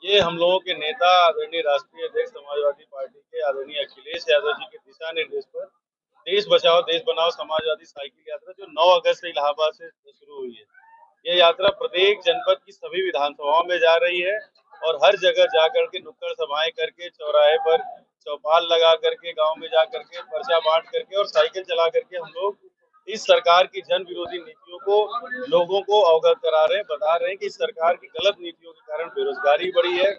ये हम लोगों के नेता आदरणीय राष्ट्रीय अध्यक्ष समाजवादी पार्टी के आदरणीय अखिलेश यादव जी के दिशा निर्देश पर देश बचाओ देश बनाओ समाजवादी साइकिल यात्रा जो 9 अगस्त से इलाहाबाद से शुरू हुई है, यह यात्रा प्रत्येक जनपद की सभी विधानसभाओं में जा रही है और हर जगह जा करके नुक्कड़ सभाएं करके, चौराहे पर चौपाल लगा करके, गांव में जा करके, पर्चा बांट करके और साइकिल चला करके हम लोग इस सरकार की जन विरोधी नीतियों को लोगों को अवगत करा रहे हैं, बता रहे हैं कि इस सरकार की गलत नीतियों के कारण बेरोजगारी बढ़ी है,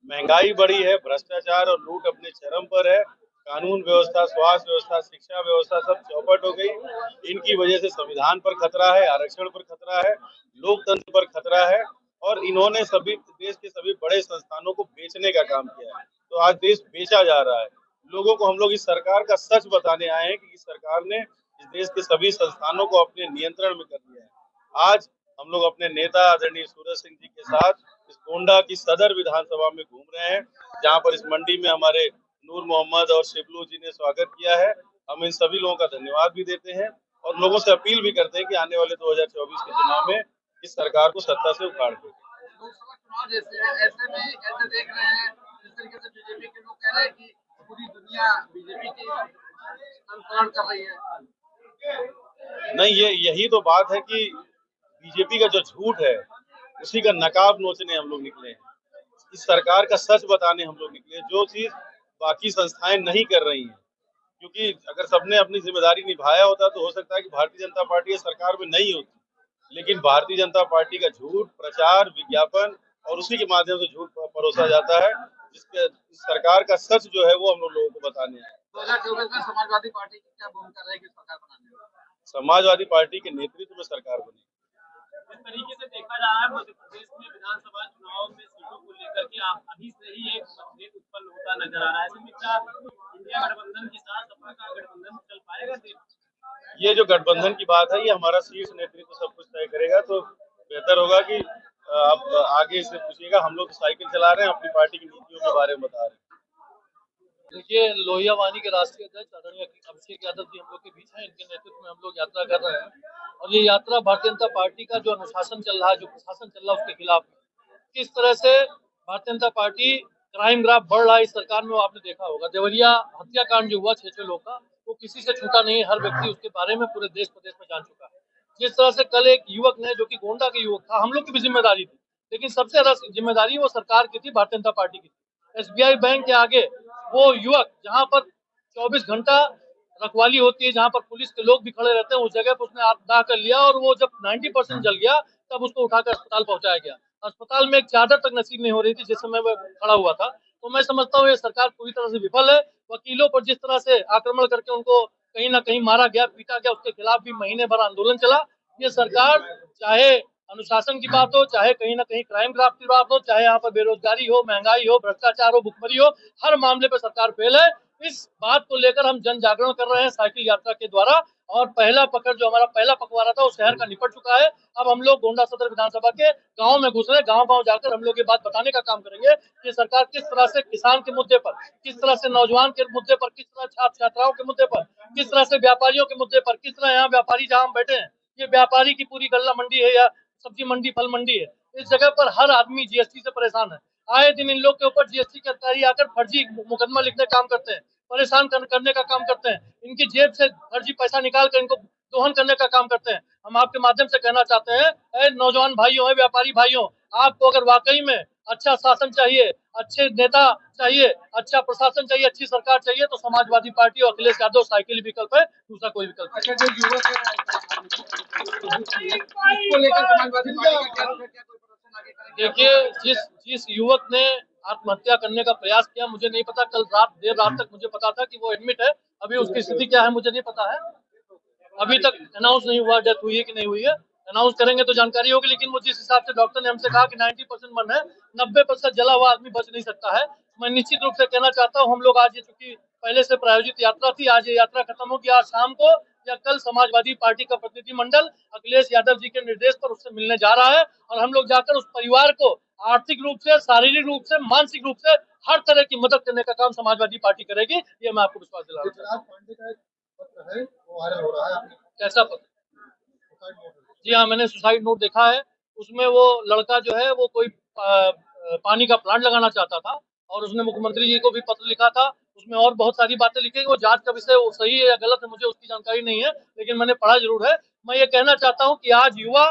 महंगाई बढ़ी है, भ्रष्टाचार और लूट अपने चरम पर है, कानून व्यवस्था, स्वास्थ्य व्यवस्था, शिक्षा व्यवस्था सब चौपट हो गई। इनकी वजह से संविधान पर खतरा है, आरक्षण पर खतरा है, लोकतंत्र पर खतरा है और इन्होंने सभी देश के सभी बड़े संस्थानों को बेचने का काम किया है। तो आज देश बेचा जा रहा है। लोगों को हम लोग इस सरकार का सच बताने आए हैं कि इस सरकार ने इस देश के सभी संस्थानों को अपने नियंत्रण में कर लिया है। आज हम लोग अपने नेता आदरणीय सूरज सिंह जी के साथ इस गोंडा की सदर विधानसभा में घूम रहे हैं, जहां पर इस मंडी में हमारे नूर मोहम्मद और शिबलू जी ने स्वागत किया है। हम इन सभी लोगों का धन्यवाद भी देते हैं और लोगों से अपील भी करते हैं कि आने वाले 2024 के चुनाव में इस सरकार को सत्ता से उखाड़ दें। लोकसभा चुनाव जैसे ऐसे में कैसे देख रहे हैं, जिस तरीके से बीजेपी के लोग कह रहे हैं कि पूरी दुनिया बीजेपी की अनुसरण कर रही है। नहीं, यही तो बात है कि बीजेपी का जो झूठ है उसी का नकाब नोचने हम लोग निकले हैं। इस सरकार का सच बताने हम लोग निकले, जो चीज बाकी संस्थाएं नहीं कर रही हैं। क्योंकि अगर सबने अपनी जिम्मेदारी निभाया होता तो हो सकता है कि भारतीय जनता पार्टी सरकार में नहीं होती, लेकिन भारतीय जनता पार्टी का झूठ प्रचार, विज्ञापन और उसी के माध्यम से झूठ परोसा जाता है, जिसके सरकार का सच जो है वो हम लोगों को बताने हैं। 2024 में समाजवादी पार्टी की क्या भूमिका रहेगी सरकार बनाने में? समाजवादी पार्टी के नेतृत्व में सरकार बनी। इस तरीके से देखा जा रहा है मध्य प्रदेश में विधानसभा चुनाव में सीटों को लेकर के अभी से ही एक मतभेद उत्पन्न होता नजर आ रहा है। ऐसे में क्या इंडिया गठबंधन के साथ सपा का गठबंधन चल पाएगा देश? ये जो गठबंधन की बात है ये हमारा शीर्ष नेतृत्व सब कुछ तय करेगा, तो बेहतर होगा कि आप आगे से पूछिएगा। हम लोग तो साइकिल चला रहे हैं, अपनी पार्टी की नीतियों के बारे में बता रहे हैं। देखिए, लोहिया वानी के राष्ट्रीय अध्यक्ष आदरणीय अभिषेक यादव जी हम लोग के बीच हैं। इनके नेतृत्व में हम लोग यात्रा कर रहे हैं और ये यात्रा भारतीय जनता पार्टी का जो अनुशासन चल रहा है, जो प्रशासन चल रहा है, उसके खिलाफ किस तरह से Bharatiya Janata party crime graph बढ़ रहा है इस सरकार में, वो आपने देखा होगा। देवरिया हत्याकांड जो हुआ 6 लोग का, वो किसी से छूटा नहीं। हर व्यक्ति उसके बारे में पूरे देश प्रदेश में जान चुका है। जिस तरह से कल एक युवक ने, जो कि गोंडा के युवक था, हम लोग की भी जिम्मेदारी थी, लेकिन सबसे ज्यादा जिम्मेदारी वो सरकार की थी, भारतीय जनता पार्टी की थी। SBI बैंक के आगे वो युवक, जहां पर 24 घंटा रखवाली होती है, जहां पर पुलिस के लोग भी खड़े रहते हैं, उस जगह पर उसने दाह कर लिया और वो जब 90% जल गया तब उसको उठाकर अस्पताल पहुंचाया गया। अस्पताल में एक चादर तक नसीब नहीं हो रही थी जिस समय मैं खड़ा हुआ था। तो मैं समझता हूँ ये सरकार पूरी तरह से विफल है। वकीलों पर जिस तरह से आक्रमण करके उनको कहीं ना कहीं मारा गया, पीटा गया, उसके खिलाफ भी महीने भर आंदोलन चला। ये सरकार, चाहे अनुशासन की बात हो, चाहे कहीं ना कहीं क्राइम ग्राफ की बात हो, चाहे यहाँ पर बेरोजगारी हो, महंगाई हो, भ्रष्टाचार हो, भुखमरी हो, हर मामले पर सरकार फेल है। इस बात को लेकर हम जन जागरण कर रहे हैं साइकिल यात्रा के द्वारा, और पहला पकड़ जो हमारा पहला पखवाड़ा था वो शहर का निपट चुका है। अब हम लोग गोंडा सदर विधानसभा के गांव में घुस रहे, गांव गांव जाकर हम लोग ये बात बताने का काम करेंगे कि सरकार किस तरह से किसान के मुद्दे पर, किस तरह से नौजवान के मुद्दे पर, किस तरह छात्र छात्राओं के मुद्दे पर, किस तरह से व्यापारियों के मुद्दे पर, किस तरह यहाँ व्यापारी जहाँ हम बैठे हैं, ये व्यापारी की पूरी गल्ला मंडी है या सब्जी मंडी, फल मंडी है, इस जगह पर हर आदमी जीएसटी से परेशान है। आए दिन इन लोग के ऊपर जीएसटी के अधिकारी आकर फर्जी मुकदमा लिखने का काम करते हैं, परेशान करने का काम करते हैं, इनकी जेब से फर्जी पैसा निकाल कर इनको दोहन करने का काम करते हैं। हम आपके माध्यम से कहना चाहते हैं, नौजवान भाइयों, है व्यापारी भाइयों, आपको अगर वाकई में अच्छा शासन चाहिए, अच्छे नेता चाहिए, अच्छा प्रशासन चाहिए, अच्छी सरकार चाहिए, तो समाजवादी पार्टी और अखिलेश यादव साइकिल विकल्प है, दूसरा कोई विकल्प नहीं। अच्छा, जो युवक है इसको लेकर समाजवादी पार्टी का क्या रुख है, क्या कोई प्रदर्शन आगे करेंगे? देखिए, जिस युवक ने आत्महत्या करने का प्रयास किया, मुझे नहीं पता, कल देर रात तक मुझे पता था कि वो एडमिट है। अभी उसकी स्थिति क्या है मुझे नहीं पता है, अभी तक अनाउंस नहीं हुआ डेथ हुई है कि नहीं हुई है। अनाउंस करेंगे तो जानकारी होगी, लेकिन वो जिस हिसाब से डॉक्टर ने हमसे कहा कि 90% मरण है, 90% जला हुआ आदमी बच नहीं सकता है। मैं निश्चित रूप से कहना चाहता हूँ, हम लोग आज ये, चूंकि पहले से प्रायोजित यात्रा थी, आज ये यात्रा खत्म होगी। आज शाम को या कल समाजवादी पार्टी का प्रतिनिधिमंडल अखिलेश यादव जी के निर्देश पर उससे मिलने जा रहा है, और हम लोग जाकर उस परिवार को आर्थिक रूप से, शारीरिक रूप से, मानसिक रूप से हर तरह की मदद करने का काम समाजवादी पार्टी करेगी। ये मैं आपको विश्वास दिला रहा हूँ। है वो वायरल हो रहा है, कैसा पत्र? जी हाँ, मैंने सुसाइड नोट देखा है। उसमें वो लड़का जो है वो कोई पानी का प्लांट लगाना चाहता था और उसने मुख्यमंत्री जी को भी पत्र लिखा था। उसमें और बहुत सारी बातें लिखी, वो जांच का विषय वो सही है या गलत है मुझे उसकी जानकारी नहीं है, लेकिन मैंने पढ़ा जरूर है। मैं ये कहना चाहता हूँ कि आज युवा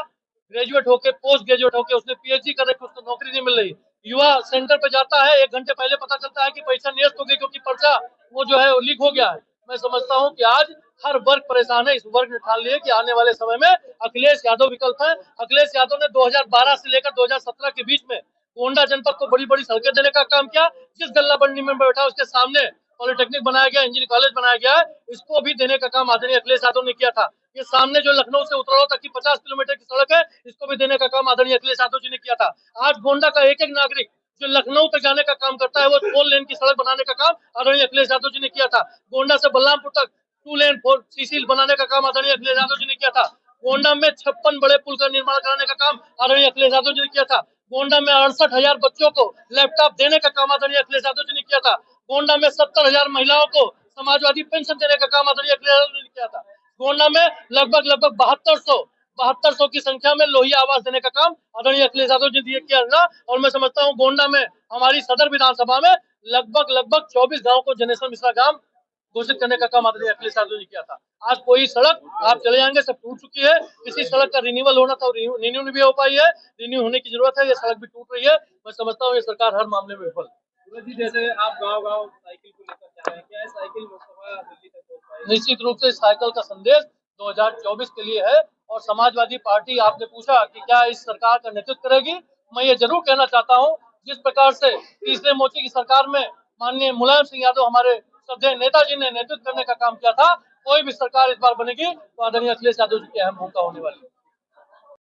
ग्रेजुएट होके, पोस्ट ग्रेजुएट होके, उसने पीएचडी कर रखी, उसको नौकरी नहीं मिल रही। युवा सेंटर पे जाता है, 1 घंटे पहले पता चलता है कि परीक्षा निरस्त हो गई क्योंकि पर्चा वो जो है लीक हो गया है। मैं समझता हूँ कि आज हर वर्ग परेशान है। इस वर्ग ने ठान लिया कि आने वाले समय में अखिलेश यादव विकल्प है। अखिलेश यादव ने 2012 से लेकर 2017 के बीच में गोंडा जनपद को बड़ी बड़ी सड़कें देने का काम किया। जिस गल्ला बंडी में बैठा उसके सामने पॉलिटेक्निक बनाया गया, इंजीनियरिंग कॉलेज बनाया गया है, इसको भी देने का काम आदरणीय अखिलेश यादव ने किया था। ये सामने जो लखनऊ से उतरौल तक की 50 किलोमीटर की सड़क है, इसको भी देने का काम आदरणीय अखिलेश यादव जी ने किया था। आज गोंडा का एक एक नागरिक जो लखनऊ तक जाने का काम करता है, वो 4 लेन की सड़क बनाने का काम आदरणीय अखिलेश यादव जी ने किया था। गोंडा से बलरामपुर तक 2 लेन 4 सीसी बनाने का काम आदरणीय अखिलेश यादव जी ने किया था। गोंडा में 56 बड़े पुल का निर्माण कराने का काम आदरणीय अखिलेश यादव जी ने किया था। गोंडा में 68,000 बच्चों को लैपटॉप देने का काम आदरणीय अखिलेश यादव जी ने किया था। गोंडा में 70,000 महिलाओं को समाजवादी पेंशन देने का काम आदरणीय अखिलेश यादव जी ने किया था। गोंडा में लगभग 7200 की संख्या में लोहिया आवास देने का काम आदरणीय अखिलेश यादव जी ने किया था। और मैं समझता हूँ गोंडा में हमारी सदर विधानसभा में लगभग 24 गाँव को जनेश्वर मिश्रा गांव घोषित करने का काम आदरणीय अखिलेश यादव ने किया था। आज कोई सड़क आप चले जाएंगे सब टूट चुकी है। किसी सड़क का रिन्यूअल होना था, रिन्यू नहीं भी हो पाई है, रिन्यू होने की जरूरत है। ये सड़क भी टूट रही है। मैं समझता हूँ ये सरकार हर मामले में विफल। सूरज जी, जैसे आप गांव-गांव साइकिल को लेकर जा रहे हैं, क्या है साइकिल लोकसभा दिल्ली तक पहुंच पाएगी? निश्चित रूप से साइकिल का संदेश 2024 के लिए है। और समाजवादी पार्टी, आपने पूछा कि क्या इस सरकार का नेतृत्व करेगी, मैं ये जरूर कहना चाहता हूँ जिस प्रकार से तीसरे मोर्चे की सरकार में माननीय मुलायम सिंह यादव हमारे श्रद्धेय नेताजी ने नेतृत्व करने का काम किया था, कोई भी सरकार इस बार बनेगी तो आदरणीय अखिलेश यादव जी की अहम भूमिका होने वाली है।